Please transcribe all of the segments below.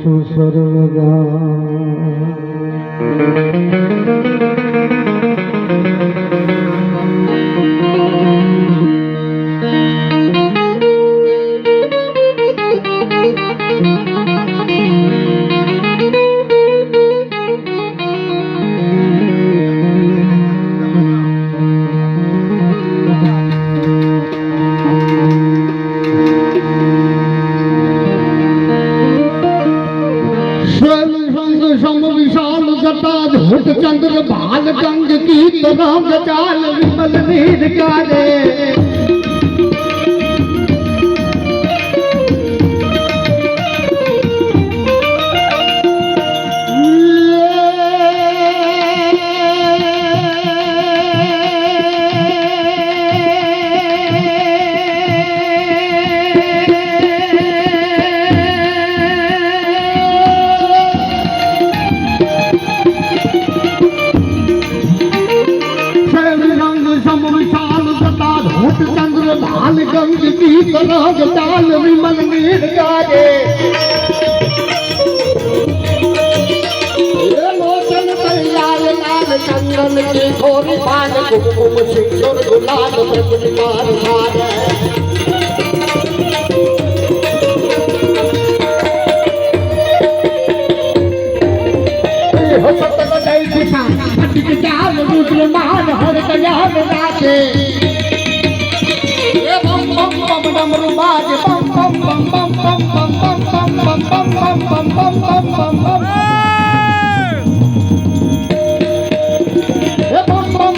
છું સર્વદા धूत चंद्र भाल गंग की तरंग चाल विमल नीर काले चंद्र भाल गंग की तरंग चाल विमल नीर काले लोचन लाल लाल चंदन की थोड़ी पान कुमकुम सिंदूर गुलाल प्रतिमान हार हो सतन दई दिशा हटिक चाल रुद्र मान हर कल्याण नाचे डमरू बाज बम बम बम बम बम बम बम बम बम बम बम बम बम बम बम बम बम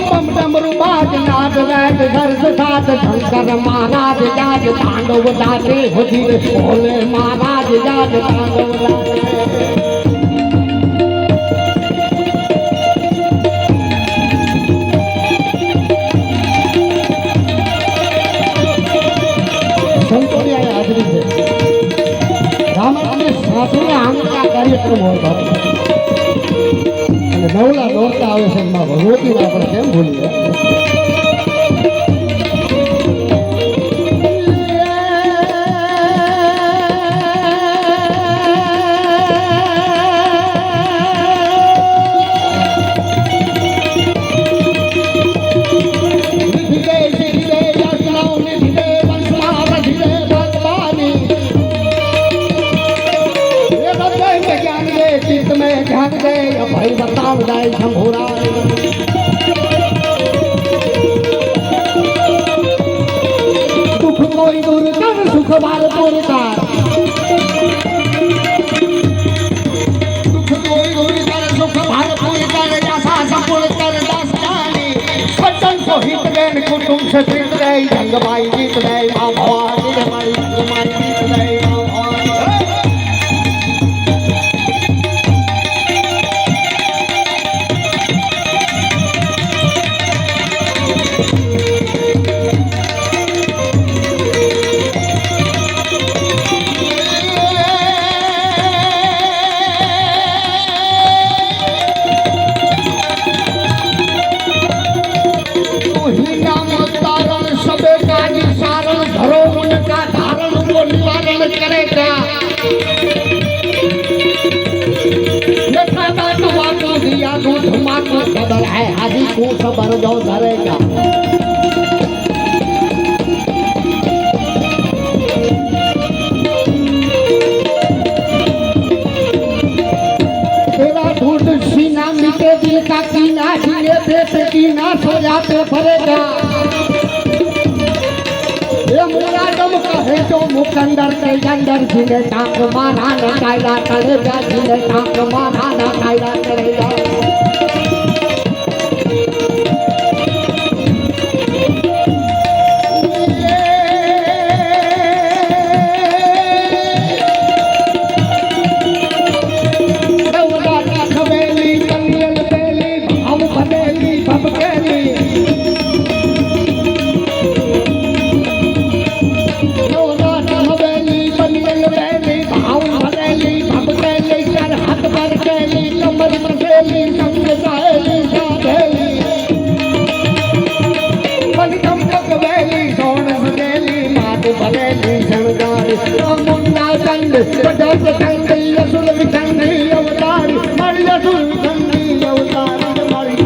बम डमरू बाज नाद वैद गर्ज साध शंकर महाराज जाज तांडव दाते हुजीर भोले महाराज जाज तांडव दाते કાર્યક્રમ હોય અને નવલા દોડતા આવે છે એમાં ભગવતીને આપણે કેમ ભૂલીએ भाई बताओ जाए शंभूरा दुख कोई दूर कर सुख बार दूर कर दुख कोई दूर कर सुख बार दूर कर जैसा संपूर्ण कर दास जानी सज्जन को हित देन कुटुंब से प्रीत दे जंग भाई जीत दे मां भवानी माई जीत दे करेगा दिया दूध माको खबर है आदि को खबर दो धरेगा तेरा दूध सीना मिटे दिल का कीना ढीले पेट की ना सो जाते भरेगा जो मुकंदर के अंदर जिले टाक मारा न कायदा करेगा जिले टाक मारा न कायदा करेगा मुन्ना रे बजात कंदी असुर विखंडी अवतारी मारी असुर विखंडी अवतारी मारी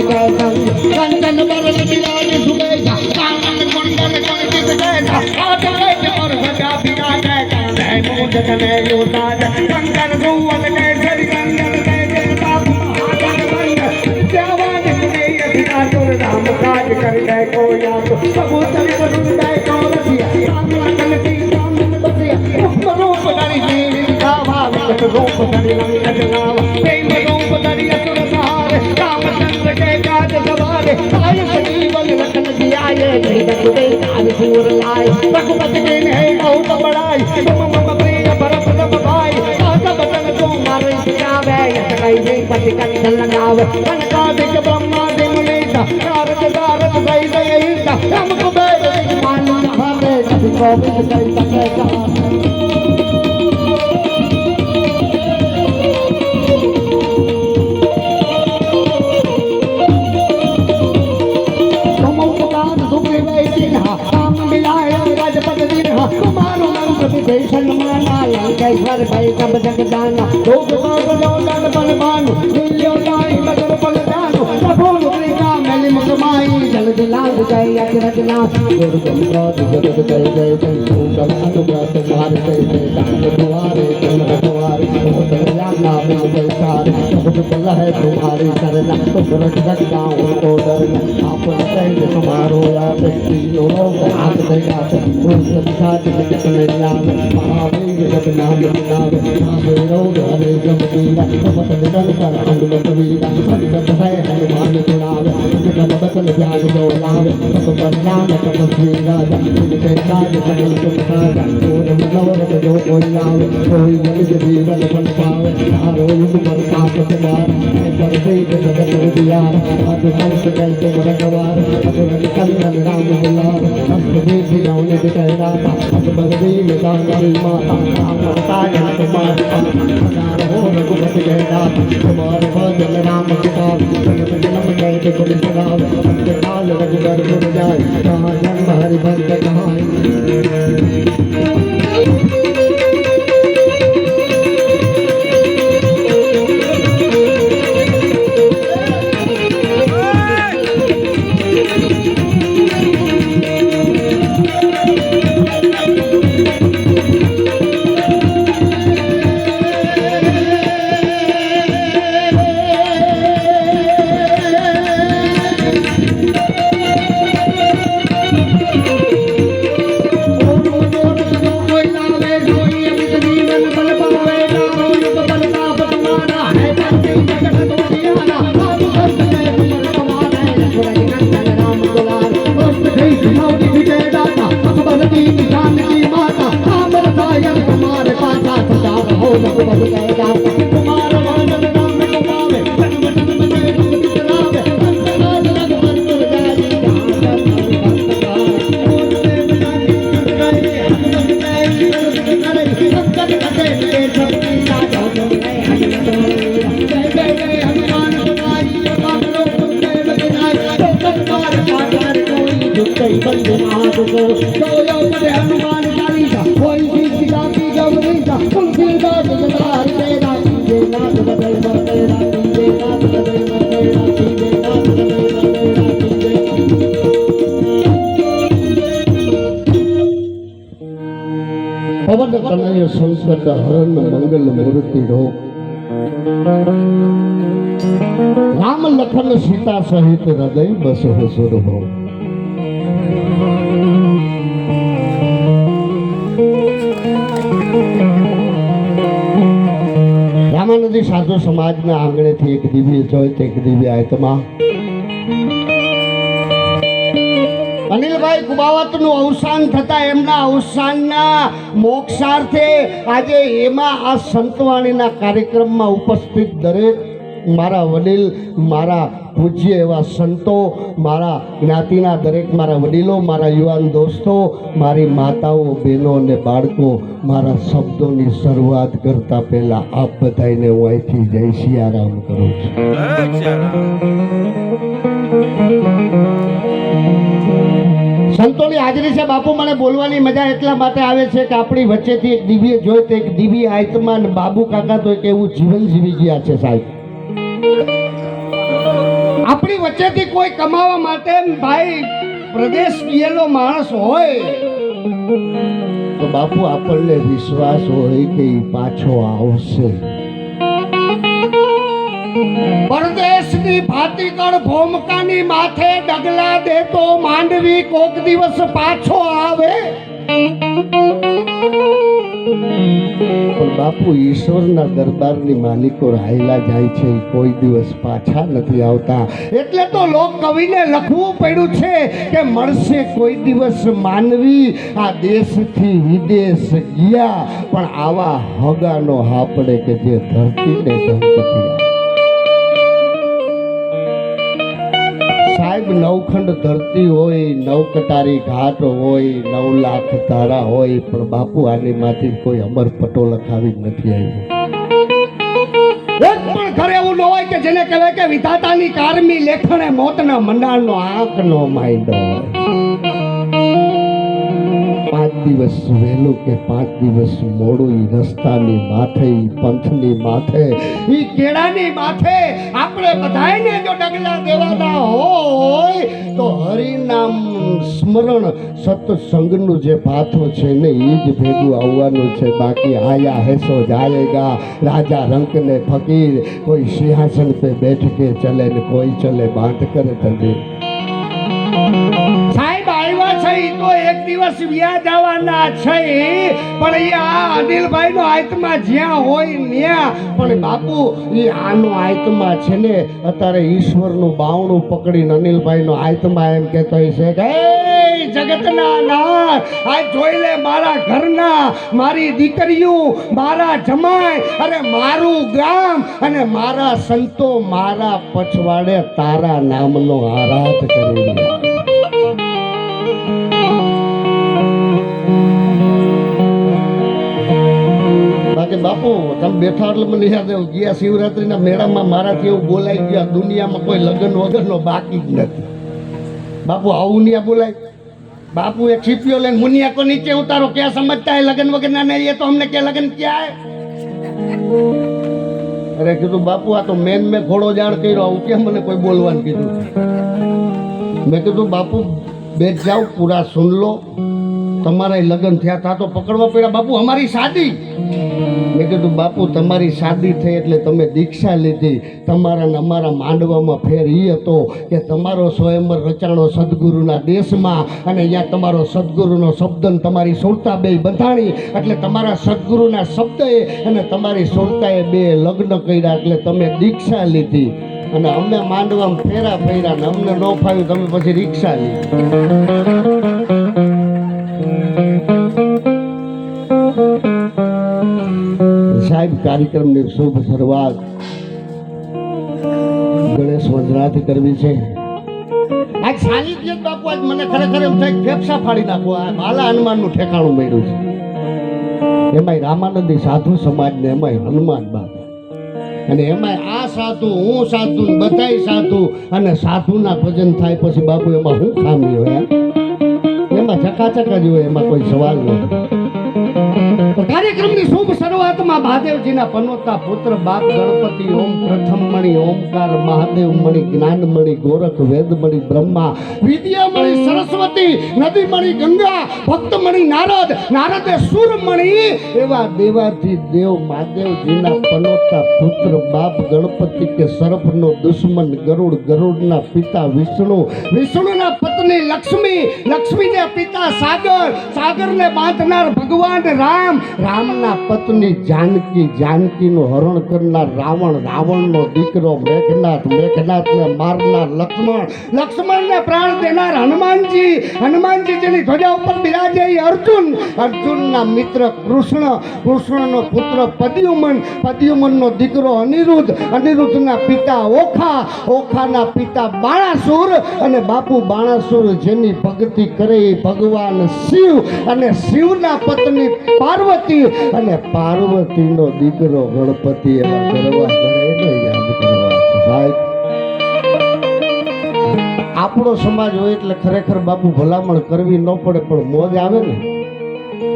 कंचन बरन बिराज सुबेगा कानन कुंडल कुंडित जैसा आदर और सजा बिराज कांधे मोज तने योताज कंचन सुवल कैसरी कंचन कैसे ताप महाजन बंद त्यावान सुने यतिना तुर राम काज कर गए को याद सबूतर करुण गए को रसिया राम लखन की सामन बसिया रूप धरि देवी दिखावा विकट रूप धरि लंकट लावा प्रेम रूप धरि असुर सहारे रामचंद्र के काज सवारे आय सजीवन रतन दियाए नहीं दे काज सूर लाए रघुपति के है बहुत बड़ाई तुम मम प्रिय भरत तब भाई सात बदन तुम्हारे सिखावे यत कई दे पति कंठ लगावे कनकादिक ब्रह्मादि मुनीसा नारद दारद सही दयिता हम कुबेर मानु हमें कभी गोविंद कई सके कहा कैश्वर भाई कब जग जाना लोग लोगन बलवान मिलियो दाई बदर बल जानो प्रभु मुद्रिका मैंने मुकमाई जल दिलाग गए अजरत नाम दुर्गम राज जगत गए गए कम अनुग्रह तुम्हारे से दान तुम्हारे तुम तुम्हारे तेरा नाम जय सारे सब बल है तुम्हारी शरण तुम रट सकता उनको डरना आप प्रेम समारो याद तीनों लोग हाथ देगा उस साथ निकलने नाम महावीर जब नाम नाम रोग हरे जब वीरा समत निकल कर अंग कबीरा संत है हनुमान गुणावे जब बदल ध्यान जो लावे सब परिणाम तब श्रीरा जिनके काज सकल सुख साजा और मनोरथ जो कोई लावे कोई मनुज जीवन बन पावे हारो युग पर काप तुम्हार पर से जगत दियार अब संत कैसे रखवार अब कंदन राम बुलार अब देख जाऊं ने कहना अब बगदी में दानी माता राम तायन तुम्हारे हो रघुपति कहना तुम्हारे भजन राम किताब जन्म जन्म कहते कुल सुनाव अंत काल रघुबर गुण जाए जहाँ जन्म हरि भक्त कहाई કઈ બંધ માર્ગો જોયો પડે હનુમાન ચાલીસા કોઈ સીધી ગાતી ગવરીસા તુલસીદાસ જગદાર તેરા જે નાથ બદલ તેરા જે નાથ બદલ તેરા જે નાથ બદલ પવન કનૈય સંસ્કૃત હરણ મંગલ મૂર્તિ રોગ રામ લખન સીતા સહિત હૃદય બસ હસુર ભો રામાનંદી સાધુ સમાજના આંગણેથી એક દિવ્ય જોઈત એક દિવ્ય આત્મા અનિલભાઈ કુબાવતનું અવસાન થતા એમના અવસાનના મોક્ષાર્થે આજે એમાં આ સંતવાણીના કાર્યક્રમમાં ઉપસ્થિત દરેક મારા વડીલ મારા પૂજ્ય એવા સંતો મારા જ્ઞાતિના દરેક મારા વડીલો મારા યુવાન દોસ્તો મારી માતાઓ બહેનો અને બાળકો મારા શબ્દોની શરૂઆત કરતા પહેલા આપ બધાને હું અહીંથી જય સિયારામ કરું છું સંતોની હાજરી છે બાપુ મને બોલવાની મજા એટલા માટે આવે છે કે આપણી વચ્ચેથી એક દિવ્ય જોઈત એક દિવ્ય આત્મા અને બાબુ કાકા તો એક એવું જીવન જીવી ગયા છે સાહેબ આપણી વચ્ચેથી કોઈ કમાવા માટે ભાઈ પ્રદેશ ગયેલો માણસ હોય તો બાપુ આપણને વિશ્વાસ હોય કે પાછો આવશે પરદેશની ભાતીગળ ભૂમકાની માથે ડગલા દેતો માંડવી કોક દિવસ પાછો આવે પણ બાપુ ઈશ્વરના દરબારની માલિકો રાયલા જાય છે કોઈ દિવસ પાછા નથી આવતા એટલે તો લોક કવિને લખવું પડ્યું છે કે મળશે કોઈ દિવસ માનવી આ દેશથી વિદેશ ગયા પણ આવા હગાનો હાપડે કે જે ધરતીને ધમકતી સાહેબ નવખંડ ધરતી હોય નવ કટારી ઘાટ હોય 9 લાખ તારા હોય પણ બાપુ આની માંથી કોઈ અમર પટો લખાવી નથી આવ્યો એક પણ ઘરે એવું ન હોય કે જેને કહેવાય કે વિધાતાની કારમી લેખણે મોતના મંડાણનો આંકનો માંડ્યો હોય 5 દિવસ વહેલું કે 5 દિવસ મોડું ઈ રસ્તાની માથે ઈ પંથની માથે ઈ કેળાની માથે આપણે બધાયને જો ડગલા દેવાના હોય તો હરિનામ સ્મરણ સત્સંગનું જે પાથો છે ને ઈ જ ભેગું આવવાનું છે બાકી આયા હેસો જાયેગા રાજા રંક ને ફકીર કોઈ સિંહાસન पे बैठ के चले ने कोई चले बात करे तंदे સાહેબ આવ્યા છે ઈ તો એક દિવસ વ્યા જવાના છે પણ આ અનિલભાઈ નો આત્મા જ્યાં હોય ત્યાં પણ બાપુ ઈ આનો આત્મા છે ને અત્યારે ઈશ્વરનું બાવણું પકડીને અનિલભાઈ નો આત્મા એમ કહેતો છે કે એ જગતના નાથ આ જોઈ લે મારા ઘરના મારી દીકરીઓ મારા જમાઈ અરે મારું ગામ અને મારા સંતો મારા પછવાડે તારા નામનો આરાધ કરી રહ્યા બાકી બાપુ તમે બેઠા એટલે મને યાદ આવ્યું ગયા શિવરાત્રીના મેળામાં મારાથી એવું બોલાઈ ગયા દુનિયામાં કોઈ લગ્ન વગરનો બાકી જ નથી બાપુ આવું નહીં બોલાય બાપુ એક છીપિયો લઈને મુનિયા को नीचे उतारो क्या समझता है लगन वगैरह नहीं है तो हमने क्या लगन किया है અરે કીધું બાપુ આ તો મેન મેં ઘોડો જાણ કર્યો આવું કેમ મને કોઈ બોલવાનું કીધું મેં કીધું બાપુ બેઠ જાઓ પૂરા સુન લો તમારા લગ્ન થયા હતા તો પકડવા પડ્યા બાપુ અમારી શાદી મેં કીધું બાપુ તમારી શાદી થઈ એટલે તમે દીક્ષા લીધી તમારા ને અમારા માંડવામાં ફેર એ હતો કે તમારો સ્વયંવર રચાણો સદગુરુના દેશમાં અને અહીંયા તમારો સદગુરુનો શબ્દ ને તમારી સુરતા બે બંધાણી એટલે તમારા સદગુરુના શબ્દે અને તમારી સુરતાએ બે લગ્ન કર્યા એટલે તમે દીક્ષા લીધી અને અમે માંડવામાં ફેરા ફેર્યા ને અમને ન ફાવ્યું તમે પછી રિક્ષા લીધી સાહેબ કાર્યક્રમની શુભ શરૂઆત ગણેશ વંદનાથી કરવી છે આજ સાનિધ્ય બાપુ આજ મને ખરેખર એમ થાય ફેફસા ફાડી નાખો આ બાલા હનુમાનનું ઠેકાણું મળ્યું છે એમાંય રામાનંદી સાધુ સમાજને એમાંય હનુમાન બાપુ અને એમાં આ સાધુ હું સાધુ બધાય સાધુ અને સાધુના ભજન થાય પછી બાપુ એમાં શું ખામી હોય એમાં ચકાચક જ હોય એમાં કોઈ સવાલ નથી તો કાર્યક્રમની શુભ શરૂઆતમાં મહાદેવજીના પનોતા પુત્ર બાપ ગણપતિ ઓમ પ્રથમ મણી ઓમકાર મહાદેવ મણી જ્ઞાન મણી ગોરખ વેદ મણી બ્રહ્મા વિદ્યા મણી સરસ્વતી નદી મણી ગંગા ભક્ત મણી નારદ નારદે સુર મણી એવા દેવાથી દેવ મહાદેવજીના પનોતા પુત્ર બાપ ગણપતિ કે સર્પનો દુશ્મન ગરુડ ગરુડના પિતા વિષ્ણુ વિષ્ણુના પત્ની લક્ષ્મી લક્ષ્મીના પિતા સાગર સાગરને બાંધનાર ભગવાન રામ રામના પત્ની જાનકી જાનકીનું હરણ કરનાર રાવણ રાવણનો દીકરો મેઘનાથ મેઘનાથને મારનાર લક્ષ્મણ લક્ષ્મણને પ્રાણ દેનાર હનુમાનજી હનુમાનજી જેની ધ્વજા ઉપર બિરાજે અર્જુન અર્જુનના મિત્ર કૃષ્ણ કૃષ્ણનો પુત્ર પદ્યુમન પદ્યુમનનો દીકરો અનિરુદ્ધ અનિરુદ્ધના પિતા ઓખા ઓખાના પિતા બાણાસુર અને બાપુ બાણાસુર જેની ભક્તિ કરે એ ભગવાન શિવ અને શિવના પત્ની પાર્વતી અને પાર્વતીનો દીકરો ગણપતિ એવા કરવા કરે યાદ કરવા સાહેબ આપણો સમાજ હોય એટલે ખરેખર બાપુ ભલામણ કરવી ન પડે પણ મોજ આવે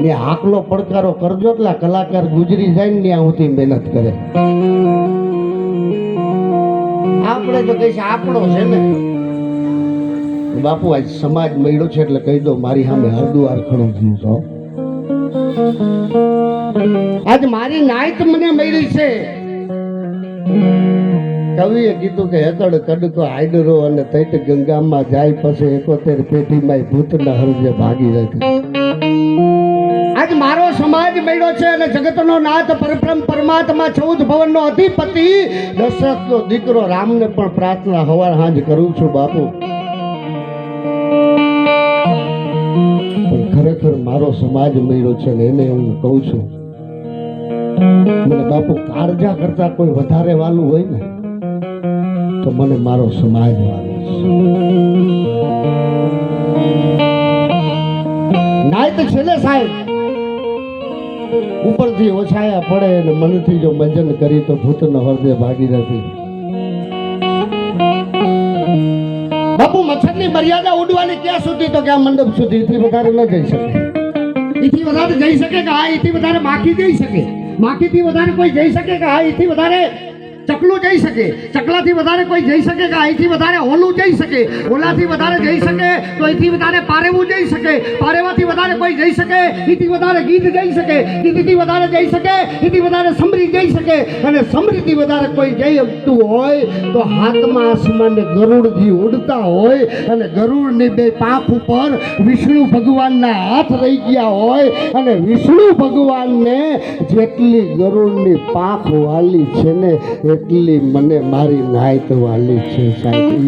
ને આકલો પડકારો કરજો એટલે કલાકાર ગુજરી જાય ને ત્યાં સુધી મહેનત કરે આપણે તો કહીશ આપણો છે ને બાપુ આજ સમાજ મળ્યો છે એટલે કહી દો મારી સામે હરદુઆર ખડું થયું છો આજ મારી નાઈત મને મળી છે કવિએ કીધું કે હેતડ કડકો હાઈડરો અને તૈત ગંગામાં જાય પછી 71 પેટીમાં ભૂતના હરજે ભાગી હતી આજ મારો સમાજ મળ્યો છે અને જગતનો નાથ પરબ્રહ્મ પરમાત્મા 14 ભવનનો અધિપતિ દશરથનો દીકરો રામને પણ પ્રાર્થના હવાર હાંજ કરું છું બાપુ ખરેખર મારો સમાજ મળ્યો છે ને એને હું કહું છું મને બાપુ કાળજા કરતા કોઈ વધારે વાલું હોય ને તો મને મારો સમાજ વાલો નાય તો છેલ્લે સાહેબ ઉપરથી ઓછાયા પડે અને મનથી જો મંજન કરી તો ભૂતનો હૃદય ભાગી નથી બાપુ મચ્છરની મર્યાદા ઉડવાની ક્યાં સુધી તો ક્યાં મંડપ સુધી એથી વધારે ન જઈ શકે એથી વધારે જઈ શકે કે હા એથી વધારે માખી જઈ શકે માખીથી વધારે કોઈ જઈ શકે કે હા એથી વધારે ચકલું જઈ શકે ચકલાથી વધારે કોઈ જઈ શકે કે અહીંથી વધારે ઓલું જઈ શકે ઓલાથી વધારે જઈ શકે તો અહીંથી વધારે પારેવું જઈ શકે પારેવાથી વધારે કોઈ જઈ શકે એથી વધારે ગીત જઈ શકે ગીતથી વધારે જઈ શકે એથી વધારે સમરી જઈ શકે અને સમરીથી વધારે કોઈ જઈ શકતું હોય તો હાથમાં આસમાને ગરુડજી ઉડતા હોય અને ગરુડની બે પાંખ ઉપર વિષ્ણુ ભગવાનના હાથ રહી ગયા હોય અને વિષ્ણુ ભગવાનને જેટલી ગરુડની પાંખ વાલી છે ને એટલી મને મારી નાયત વાલી છે સાહેબ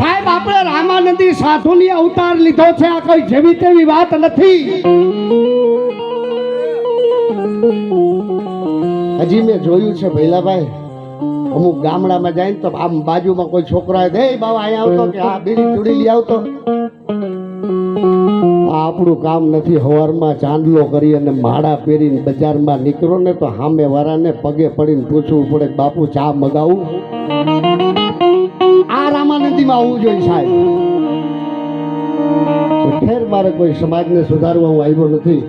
સાહેબ આપણે રામાનંદી સાધુની અવતાર લીધો છે આ કોઈ જેવી તેવી વાત નથી હજી મેં જોયું છે ભૈલાભાઈ અમુક ગામડામાં જાય ને તો આમ બાજુમાં કોઈ છોકરા દે બાબા અહીંયા આવતો કે આ બીડી ચૂડી લઈ આવતો આપણું કામ નથી હવારમાં ચાંદલો કરી અને માળા પહેરીને બજારમાં નીકળો ને તો સામે વાળાને પગે પડીને પૂછવું પડે બાપુ ચા મગાવું આ રામાનંદીમાં આવવું જોઈએ સાહેબ ખેર મારે કોઈ સમાજને સુધારવા હું આવ્યો નથી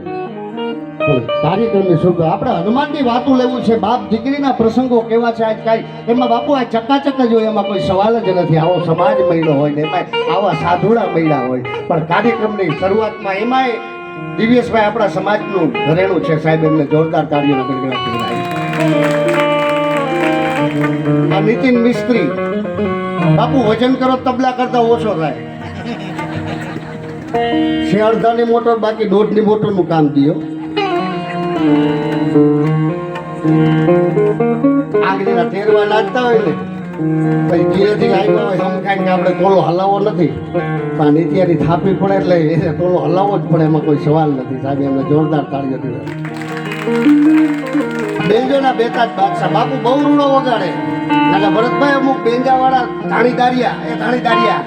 કાર્યક્રમની શુભ આપણે હનુમાનની વાતો લેવું છે બાપ દીકરીના પ્રસંગો કેવા છે આજ કાંઈ એમાં બાપુ આ ચકાચક જ હોય એમાં કોઈ સવાલ જ નથી આવો સમાજ મળ્યો હોય ને એમાં આવા સાધુડા મળ્યા હોય પણ કાર્યક્રમની શરૂઆતમાં એમાંય દિવ્યેશભાઈ આપણા સમાજનું ઘરેણું છે સાહેબ એમને જોરદાર તાળીઓના ગણગણાટ આ નીતિન મિસ્ત્રી બાપુ વજન કરો તબલા કરતા ઓછો થાય છે અડધાની મોટર બાકી દોઢની મોટરનું કામ દિયો આંગળીના તેરવા નાચતા હોય ને પછી ધીરેથી આવ્યા હોય હમ કાંઈ આપણે તોલો હલાવવો નથી પણ નીતિયાની થાપી પડે એટલે એને તોલો હલાવવો જ પડે એમાં કોઈ સવાલ નથી સાહેબ એમને જોરદાર તાળીઓ દીધા બેંજોના બેતા જ બાદશાહ બાપુ બહુ રૂડો વગાડે એટલે ભરતભાઈ અમુક બેંજાવાળા ધાણીદારિયા એ ધાણીદારિયા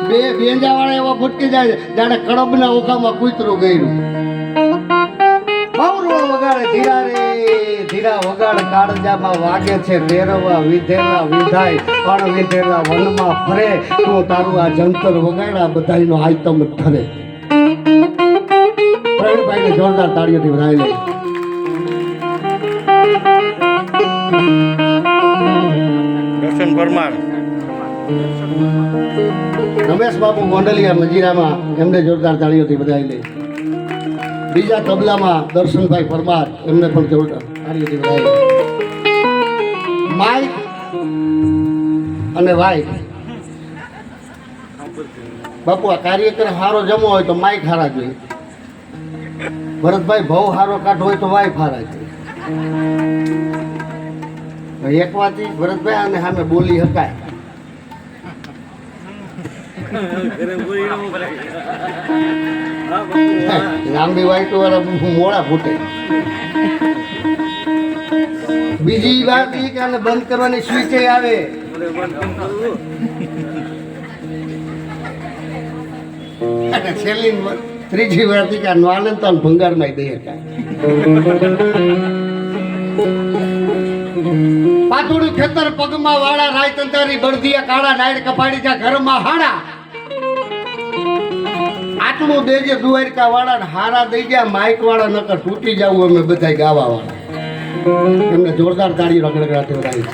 બે બેંજાવાળા એવા ભૂટકી જાય જાણે કડબના ઓખામાં કૂતરું ગયું બહુ રૂડો ધીરા રે ધીરા વગાડ કાળજામાં વાગે છે તેરવા વિધેલા વિધાય પણ વિધેલા વનમાં ફરે તો તારું આ જંતર વગાડા બધાયનો આઈટમ ઠરે પ્રવીણભાઈને જોરદાર તાળીઓથી વધાવી લે દર્શન પરમાર રમેશ બાપુ ગોંડલિયા મજીરામાં એમને જોરદાર તાળીઓથી વધાવી લે બીજા તબલામાં દર્શનભાઈ પરમાર એમને પણ જોરદાર તાળીઓથી વધાવી લે માઇક અને વાઇક બાપુ આ કાર્યક્રમ સારો જમો હોય તો માઇક હારા જોઈએ ભરતભાઈ ભાવ સારો કાઢો હોય તો વાઇફ હારા જોઈએ એક વાત ભરતભાઈ આને સામે બોલી શકાય લાંબી વાઈટ વાળા મોડા ફૂટે બીજી વાત એ કે આને બંધ કરવાની સ્વિચ આવે અને છેલ્લી ત્રીજી વાર થી કે આનંદ તો ભંગારમાં દઈ શકાય પાતુડું ખેતર પગમાં વાળા રાય તંતારી બળદિયા કાળા નાયડ કપાડી જા ઘરમાં હાડા આટલું દેજે દ્વારકા વાળા હારા દઈ ગયા માઇક વાળા નકર તૂટી જવું અમે બધા ગાવા વાળા એમને જોરદાર તાળી રગડગડાથી વધાવી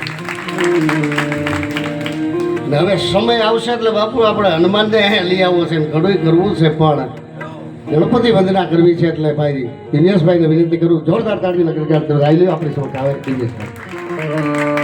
ને હવે સમય આવશે એટલે બાપુ આપણે હનુમાનને અહીંયા લઈ આવવો છે ઘણું કરવું છે પણ ગણપતિ વંદના કરવી છે એટલે ભાઈ દિનેશભાઈને વિનંતી કરું જોરદાર તાળી રગડગડાથી વધાવી લ્યો આપણી સમક્ષ આવે દિનેશભાઈ